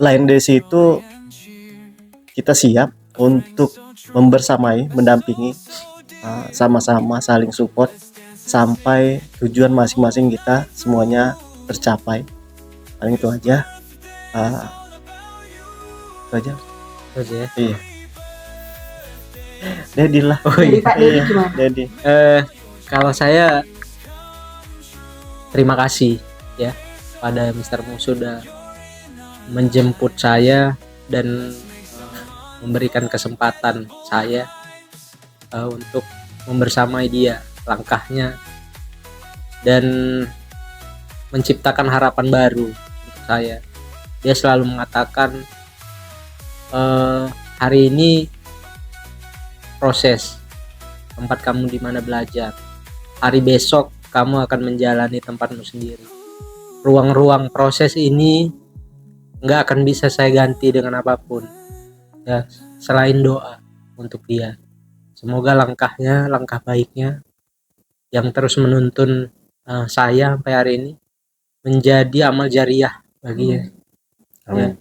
Lain dari situ kita siap untuk membersamai, mendampingi, sama-sama saling support sampai tujuan masing-masing kita semuanya tercapai. Paling itu aja. Itu aja. Itu aja ya. Iya. Dedi lah. Oh Dari iya. Pak Dedi gimana? Dedi. Kalau saya terima kasih ya pada Mr. Mu sudah menjemput saya dan memberikan kesempatan saya untuk membersamai dia langkahnya dan menciptakan harapan baru untuk saya. Dia selalu mengatakan hari ini proses, tempat kamu di mana belajar. Hari besok kamu akan menjalani tempatmu sendiri. Ruang-ruang proses ini nggak akan bisa saya ganti dengan apapun ya, selain doa untuk dia. Semoga langkah baiknya yang terus menuntun saya sampai hari ini menjadi amal jariah baginya. Ya.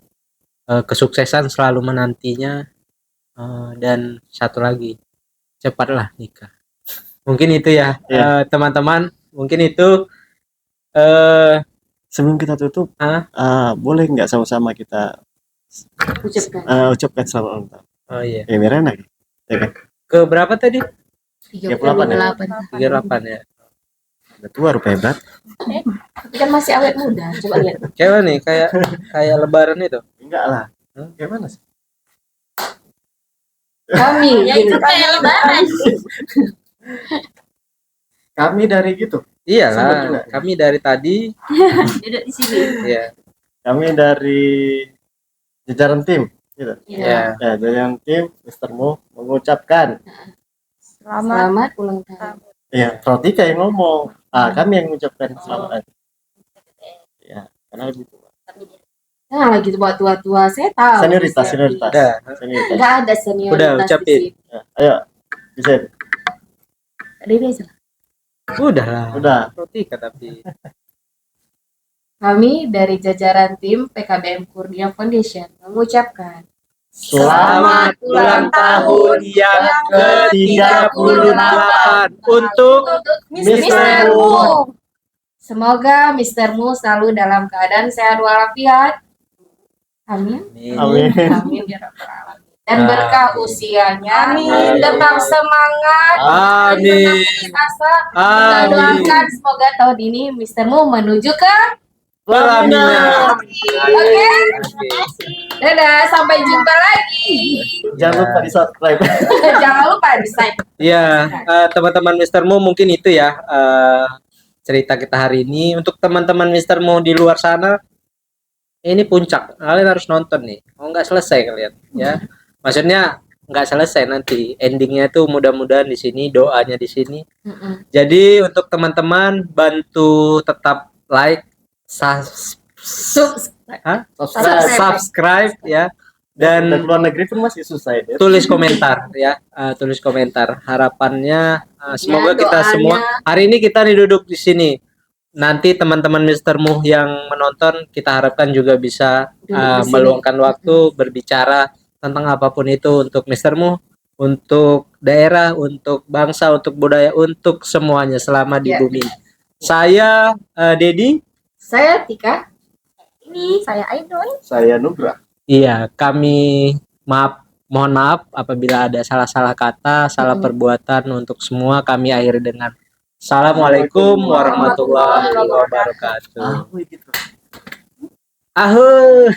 Kesuksesan selalu menantinya, dan satu lagi, cepatlah nikah. Mungkin itu ya, teman-teman. Mungkin itu. Sebelum kita tutup, boleh nggak sama-sama kita ucapkan selamat ulang tahun? Oh iya. Mirana ya kan? Ke berapa tadi? 38. 38 ya. Udah tua rupanya berat. Tapi kan masih awet muda. Coba lihat. Kayak nih, kayak lebaran itu. Enggak lah. Gimana sih? Kami Ya itu kayak lebaran. Kami dari gitu. Sebut Iyalah, juga. kami dari tadi. Duduk di sini. Ya. Kami dari jajaran tim gitu. Ya. Ya, jajaran tim Mr. Mo mengucapkan Selamat ulang tahun. ya, Protika yang ngomong. Kami yang mengucapkan selamat. Ya, karena lebih tua. Nah, lagi buat tua-tua saya tahu. Senioritas. Udah. Senioritas. Enggak ada senioritas. Udah, ucapin. di sini. Ya, ayo. Bisa. Ada Reza. Udah lah. Udah. Protika tapi. Kami dari jajaran tim PKBM Kurnia Foundation mengucapkan Selamat ulang tahun yang ke-38 untuk Mr. Mu. Semoga Mr. Mu selalu dalam keadaan sehat walafiat. Amin. Amin. Amin ya rabbal alamin. Dan berkah usianya. Amin. Tetap semangat. Amin. Tetap asa. Kita Amin. doakan semoga tahun ini Mr. Mu menuju ke Pelaminan. Oke. Dadah, sampai jumpa lagi. Jangan lupa di subscribe. Jangan lupa di like. Ya, teman-teman Mr. Mo, mungkin itu ya cerita kita hari ini. Untuk teman-teman Mr. Mo di luar sana, ini puncak. Kalian harus nonton nih. Oh, nggak selesai kalian, ya. Maksudnya nggak selesai nanti. Endingnya tuh mudah-mudahan di sini, doanya di sini. Jadi untuk teman-teman bantu tetap like, subscribe ya, dan luar negeri pun masih susah ya. tulis komentar ya, tulis komentar harapannya. Semoga Ya, kita doanya. semua hari ini kita duduk di sini, nanti teman-teman Mr. Mu yang menonton kita harapkan juga bisa Duduk di sini. meluangkan waktu berbicara tentang apapun itu untuk Mr. Mu, untuk daerah, untuk bangsa, untuk budaya, untuk semuanya selama di Ya. bumi. Saya Dedi. Saya Tika. Ini saya Aidon. Saya Nugra. Iya, kami mohon maaf apabila ada salah-salah kata, salah perbuatan. Untuk semua kami akhiri dengan Assalamualaikum warahmatullahi wabarakatuh. Gitu. Ahuh.